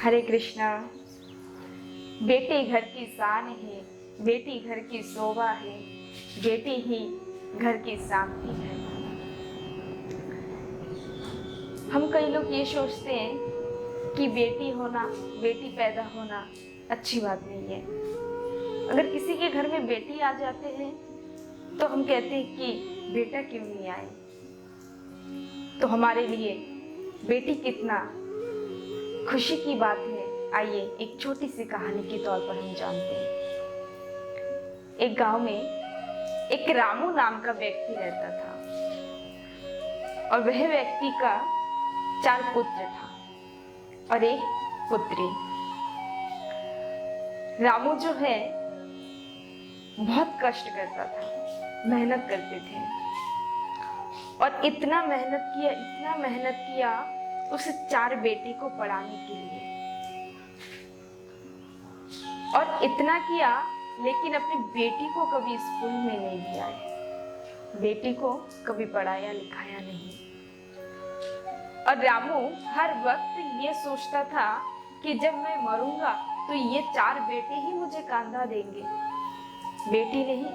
हरे कृष्णा। बेटी घर की शान है, बेटी घर की शोभा है, बेटी ही घर की शांति है। हम कई लोग ये सोचते हैं कि बेटी होना, बेटी पैदा होना अच्छी बात नहीं है। अगर किसी के घर में बेटी आ जाते हैं तो हम कहते हैं कि बेटा क्यों नहीं आए। तो हमारे लिए बेटी कितना खुशी की बात है, आइए एक छोटी सी कहानी के तौर पर हम जानते हैं। एक गांव में एक रामू नाम का व्यक्ति रहता था और वह व्यक्ति का 4 पुत्र था और एक पुत्री। रामू जो है बहुत कष्ट करता था, मेहनत करते थे और इतना मेहनत किया उस 4 बेटे को पढ़ाने के लिए। और इतना किया लेकिन अपनी बेटी को कभी स्कूल में नहीं दिया है, बेटी को कभी पढ़ाया लिखाया नहीं। और रामू हर वक्त ये सोचता था कि जब मैं मरूंगा तो ये 4 बेटे ही मुझे कांधा देंगे, बेटी नहीं।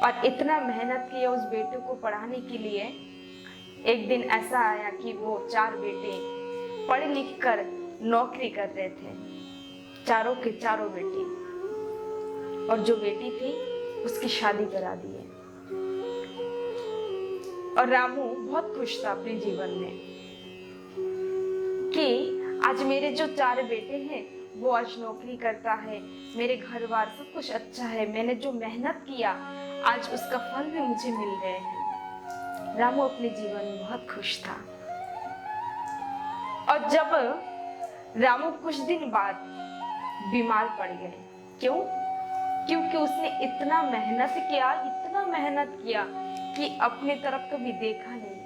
और इतना मेहनत किया उस बेटे को पढ़ाने के लिए। एक दिन ऐसा आया कि वो 4 बेटे पढ़ लिख कर नौकरी कर रहे थे, चारों के चारों बेटे। और जो बेटी थी उसकी शादी करा दी है। और रामू बहुत खुश था अपने जीवन में कि आज मेरे जो 4 बेटे हैं वो आज नौकरी करता है, मेरे घर बार सब कुछ अच्छा है, मैंने जो मेहनत किया आज उसका फल भी मुझे मिल रहे हैं। रामू अपने जीवन में बहुत खुश था। और जब रामू कुछ दिन बाद बीमार पड़ गए, क्यों? क्योंकि उसने इतना मेहनत किया कि अपने तरफ कभी देखा नहीं,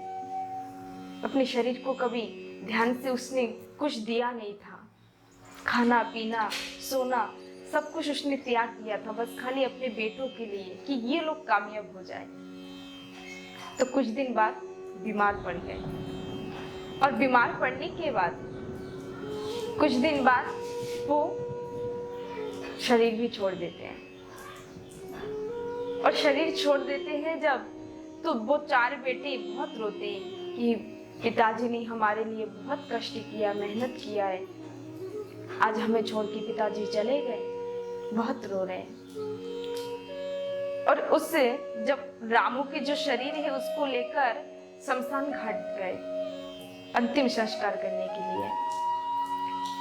अपने शरीर को कभी ध्यान से उसने कुछ दिया नहीं था। खाना पीना सोना सब कुछ उसने त्याग किया था, बस खाली अपने बेटों के लिए कि ये लोग कामयाब हो जाए। तो कुछ दिन बाद बीमार पड़ गए और बीमार पड़ने के बाद कुछ दिन बाद वो शरीर भी छोड़ देते हैं। और शरीर छोड़ देते हैं जब, तो वो 4 बेटे बहुत रोते हैं कि पिताजी ने हमारे लिए बहुत कष्ट किया, मेहनत किया है, आज हमें छोड़ के पिताजी चले गए, बहुत रो रहे हैं। और उससे जब रामू के जो शरीर है उसको लेकर शमशान घाट गए अंतिम संस्कार करने के लिए।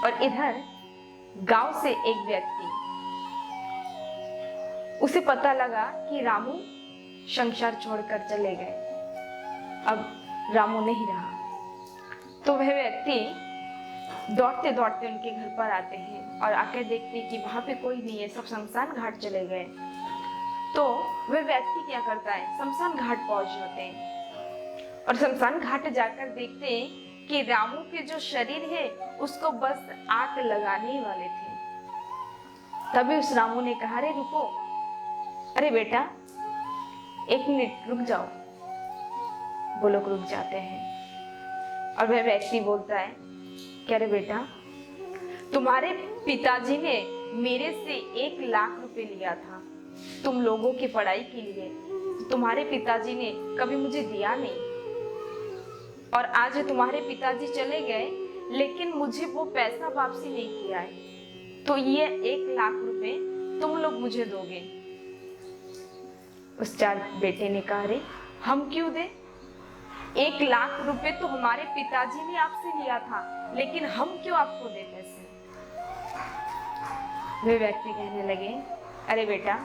और इधर गांव से एक व्यक्ति, उसे पता लगा कि रामू संसार छोड़कर चले गए, अब रामू नहीं रहा। तो वह व्यक्ति दौड़ते दौड़ते उनके घर पर आते हैं और आकर देखते हैं कि वहां पे कोई नहीं है, सब शमशान घाट चले गए। तो वह व्यक्ति क्या करता है, शमशान घाट पहुंच जाते हैं और शमशान घाट जाकर देखते हैं कि रामू के जो शरीर है उसको बस आग लगाने ही वाले थे। तभी उस रामू ने कहा, अरे रुको, अरे बेटा 1 मिनट रुक जाओ। वो लोग रुक जाते हैं और वह व्यक्ति बोलता है, क्या रे बेटा, तुम्हारे पिताजी ने मेरे से 1 लाख रुपए लिया था तुम लोगों की पढ़ाई के लिए, तुम्हारे पिताजी ने कभी मुझे दिया नहीं। और आज तुम्हारे पिताजी चले गए लेकिन मुझे वो पैसा वापसी नहीं किया है, तो ये 1 लाख रुपए तुम लोग मुझे दोगे। उस 4 बेटे ने कहा, अरे हम क्यों दे, 1 लाख रुपए तो हमारे पिताजी ने आपसे लिया था, लेकिन हम क्यों आपको दे पैसे। वे व्यक्ति कहने लगे, अरे बेटा,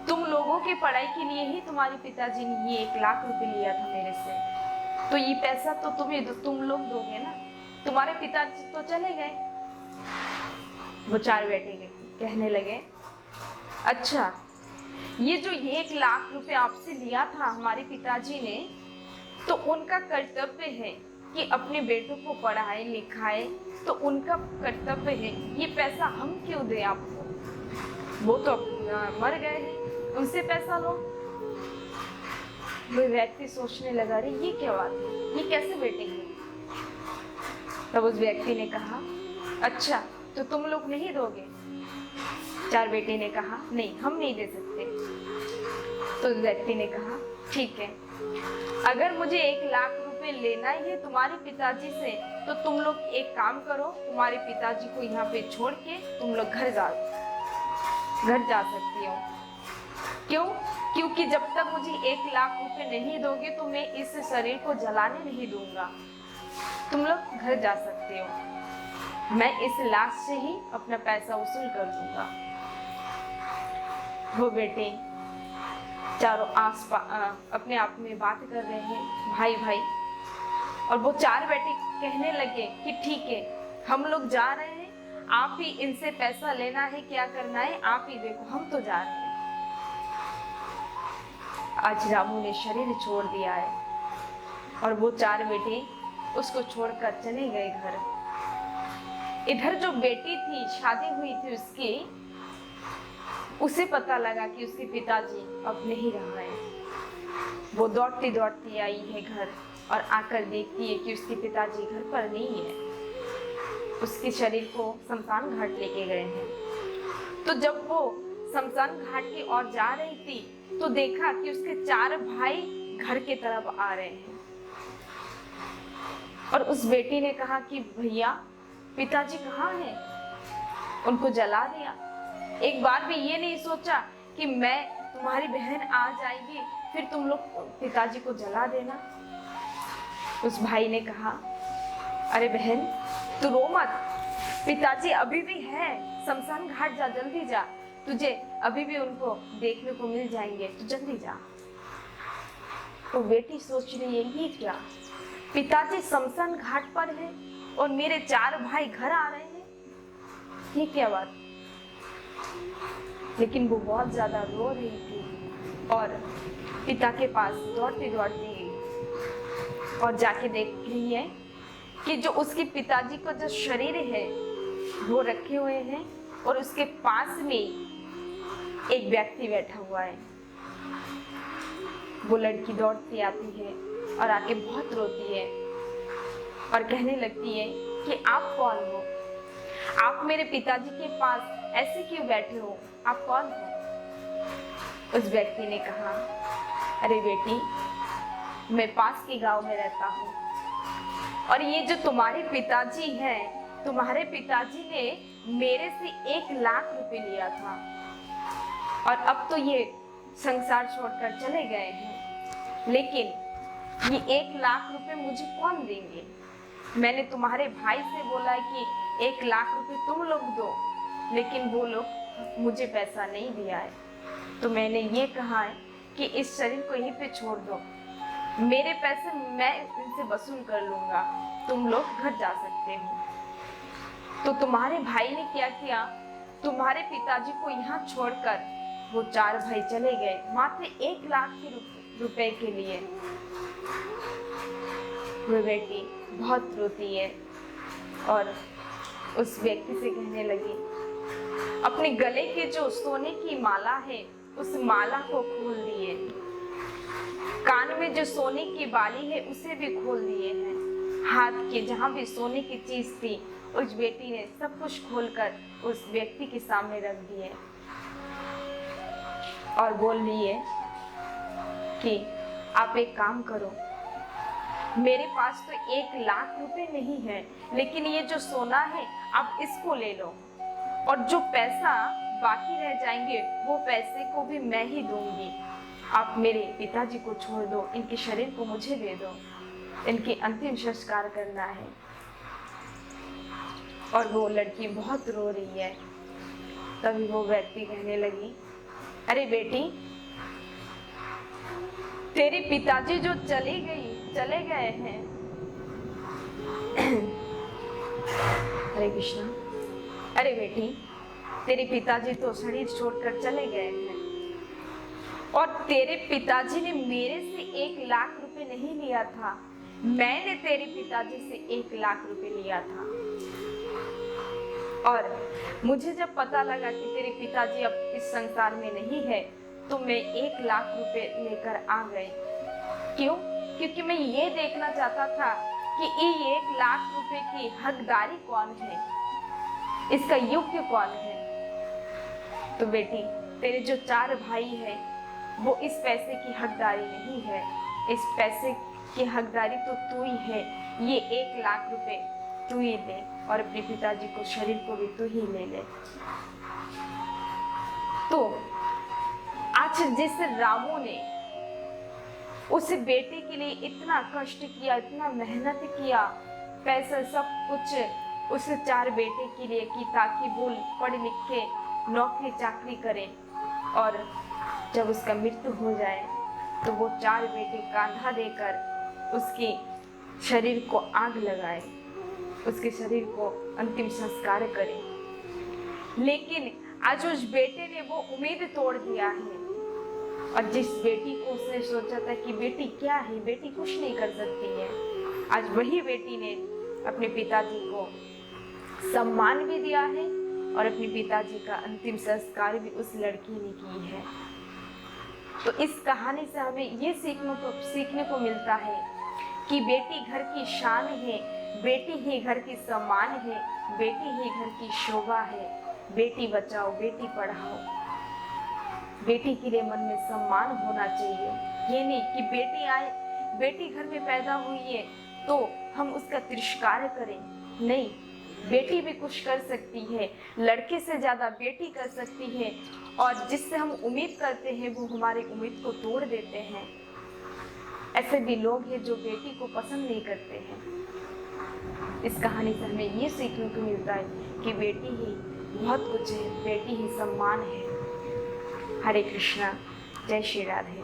तुम लोगों की पढ़ाई के लिए ही तुम्हारे पिताजी ने ये 1 लाख रुपए लिया था मेरे से, तो ये पैसा तो तुम लोग दोगे ना, तुम्हारे पिताजी तो चले गए। वो 4 बेटे कहने लगे, अच्छा, ये जो 1 लाख रुपए आपसे लिया था हमारे पिताजी ने, तो उनका कर्तव्य है कि अपने बेटों को पढ़ाए लिखाए, तो उनका कर्तव्य है, ये पैसा हम क्यों दें आपको, वो तो मर गए हैं, उनसे पैसा लो। वो व्यक्ति सोचने लगा, अरे ये क्या बात है, ये कैसे बेटे हैं। तब उस व्यक्ति ने कहा, अच्छा तो तुम लोग नहीं दोगे? चार बेटे ने कहा, नहीं हम नहीं दे सकते। तो उस व्यक्ति ने कहा, ठीक है, अगर मुझे 1 लाख रुपए लेना ही है तुम्हारे पिताजी से, तो तुम लोग एक काम करो, तुम्हारे पिताजी को यहाँ पे छोड़ के तुम लोग घर जा सकती हो। क्यों? क्योंकि जब तक मुझे 1 लाख रुपए नहीं दोगे तो मैं इस शरीर को जलाने नहीं दूंगा। तुम लोग घर जा सकते हो, मैं इस लाश से ही अपना पैसा वसूल कर दूंगा। वो बेटे चारों अपने आप में बात कर रहे हैं, भाई भाई। और वो 4 बेटे कहने लगे कि ठीक है, हम लोग जा रहे हैं, आप ही इनसे पैसा लेना है, क्या करना है आप ही देखो, हम तो जा रहे हैं। आज रामू ने शरीर छोड़ दिया है और वो 4 बेटे उसको छोड़कर चले गए घर। इधर जो बेटी थी, शादी हुई थी उसकी, उसे पता लगा कि उसके पिताजी अब नहीं रहा है। वो दौड़ती दौड़ती आई है घर और आकर देखती है कि उसके पिताजी घर पर नहीं है। उसके शरीर को शमशान घाट लेके गए हैं। तो जब वो शमशान घाट की ओर जा रही थी तो देखा कि उसके 4 भाई घर के तरफ आ रहे हैं। और उस बेटी ने कहा कि भैया पिताजी कहाँ हैं? उनको जला दिया। एक बार भी ये नहीं सोचा कि मैं तुम्हारी बहन आ जाएगी फिर तुम लोग पिताजी को जला देना। उस भाई ने कहा, अरे बहन तू रो मत, पिताजी अभी भी है, शमशान घाट जा, जल्दी जा, तुझे अभी भी उनको देखने को मिल जाएंगे, तो जल्दी जा। तो बेटी सोच रही है, ये क्या, पिताजी शमशान घाट पर है और मेरे 4 भाई घर आ रहे हैं, ये क्या बात। लेकिन वो बहुत ज्यादा रो रही थी और पिता के पास दौड़ती दौड़ती गई और जाके देख रही है कि जो उसके पिताजी का जो शरीर है वो रखे हुए हैं और उसके पास में एक व्यक्ति बैठा हुआ है। वो लड़की दौड़ती आती है और आके बहुत रोती है और कहने लगती है कि आप कौन हो, आप मेरे पिताजी के पास ऐसे क्यों बैठे हो, आप कौन हो? उस व्यक्ति ने कहा, अरे बेटी मैं पास के गांव में रहता हूँ और ये जो तुम्हारे पिताजी हैं, तुम्हारे पिताजी ने मेरे से 1 लाख रुपए लिया था और अब तो ये संसार छोड़कर चले गए हैं, लेकिन ये 1 लाख रुपए मुझे कौन देंगे? मैंने तुम्हारे भाई से बोला है कि 1 लाख रुपए तुम लोग दो, लेकिन वो लोग मुझे पैसा नहीं दिया है। तो मैंने ये कहा है कि इस शरीर को यहीं पे छोड़ दो, मेरे पैसे मैं इनसे वसूल कर लूंगा, तुम लोग घर जा सकते हो। तो तुम्हारे भाई ने क्या किया, तुम्हारे पिताजी को यहाँ छोड़कर वो 4 भाई चले गए मात्र 1 लाख के रुपए के लिए। वो बेटी बहुत रोती है और उस व्यक्ति से कहने लगी, अपने गले के जो सोने की माला है उस माला को खोल दिए, कान में जो सोने की बाली है उसे भी खोल दिए हैं, हाथ के जहां भी सोने की चीज थी उस बेटी ने सब कुछ खोलकर उस व्यक्ति के सामने रख दिए और बोल रही है कि आप एक काम करो, मेरे पास तो 1 लाख रुपए नहीं है, लेकिन ये जो सोना है आप इसको ले लो और जो पैसा बाकी रह जाएंगे वो पैसे को भी मैं ही दूंगी। आप मेरे पिताजी को छोड़ दो, इनके शरीर को मुझे दे दो, इनके अंतिम संस्कार करना है। और वो लड़की बहुत रो रही है। तभी वो व्यक्ति कहने लगी, अरे बेटी तेरे पिताजी जो चले गए हैं हरे कृष्णा, अरे बेटी तेरे पिताजी तो शरीर छोड़कर चले गए हैं और तेरे पिताजी ने मेरे से 1 लाख रुपए नहीं लिया था, मैंने तेरे पिताजी से 1 लाख रुपए लिया था। और मुझे जब पता लगा कि तेरे पिताजी अब इस संसार में नहीं है तो मैं 1 लाख रुपए लेकर आ गई। क्यों? क्योंकि मैं ये देखना चाहता था कि ये 1 लाख रुपए की हकदारी कौन है, इसका योग्य कौन है। तो बेटी, तेरे जो 4 भाई है वो इस पैसे की हकदारी नहीं है, इस पैसे की हकदारी तो तू ही है। ये 1 लाख रुपए तू ही ले और अपने पिताजी को, शरीर को भी तू ही ले ले। तो आज जिस रामू ने उस बेटे के लिए इतना कष्ट किया, इतना मेहनत किया, पैसा सब कुछ उस 4 बेटे के लिए की ताकि वो पढ़ लिख के नौकरी चाकरी करे, और जब उसका मृत्यु हो जाए तो वो 4 बेटे कांधा देकर उसके शरीर को आग लगाए, उसके शरीर को अंतिम संस्कार करे। लेकिन आज उस बेटे ने वो उम्मीद तोड़ दिया है, और जिस बेटी को उसने सोचा था कि बेटी क्या है, बेटी कुछ नहीं कर सकती है, आज वही बेटी ने अपने पिताजी को सम्मान भी दिया है और अपने पिताजी का अंतिम संस्कार भी उस लड़की ने की है। तो इस कहानी से हमें ये सीखने को मिलता है कि बेटी घर की शान है, बेटी ही घर की सम्मान है, बेटी ही घर की शोभा है। बेटी बचाओ, बेटी पढ़ाओ। बेटी के लिए मन में सम्मान होना चाहिए। ये नहीं कि बेटी घर में पैदा हुई है तो हम उसका तिरस्कार करें। नहीं, बेटी भी कुछ कर सकती है, लड़के से ज्यादा बेटी कर सकती है, और जिससे हम उम्मीद करते हैं वो हमारी उम्मीद को तोड़ देते हैं। ऐसे भी लोग हैं जो बेटी को पसंद नहीं करते हैं। इस कहानी से हमें ये सीखने को मिलता है कि बेटी ही बहुत कुछ है, बेटी ही सम्मान है। हरे कृष्णा, जय श्री राधे।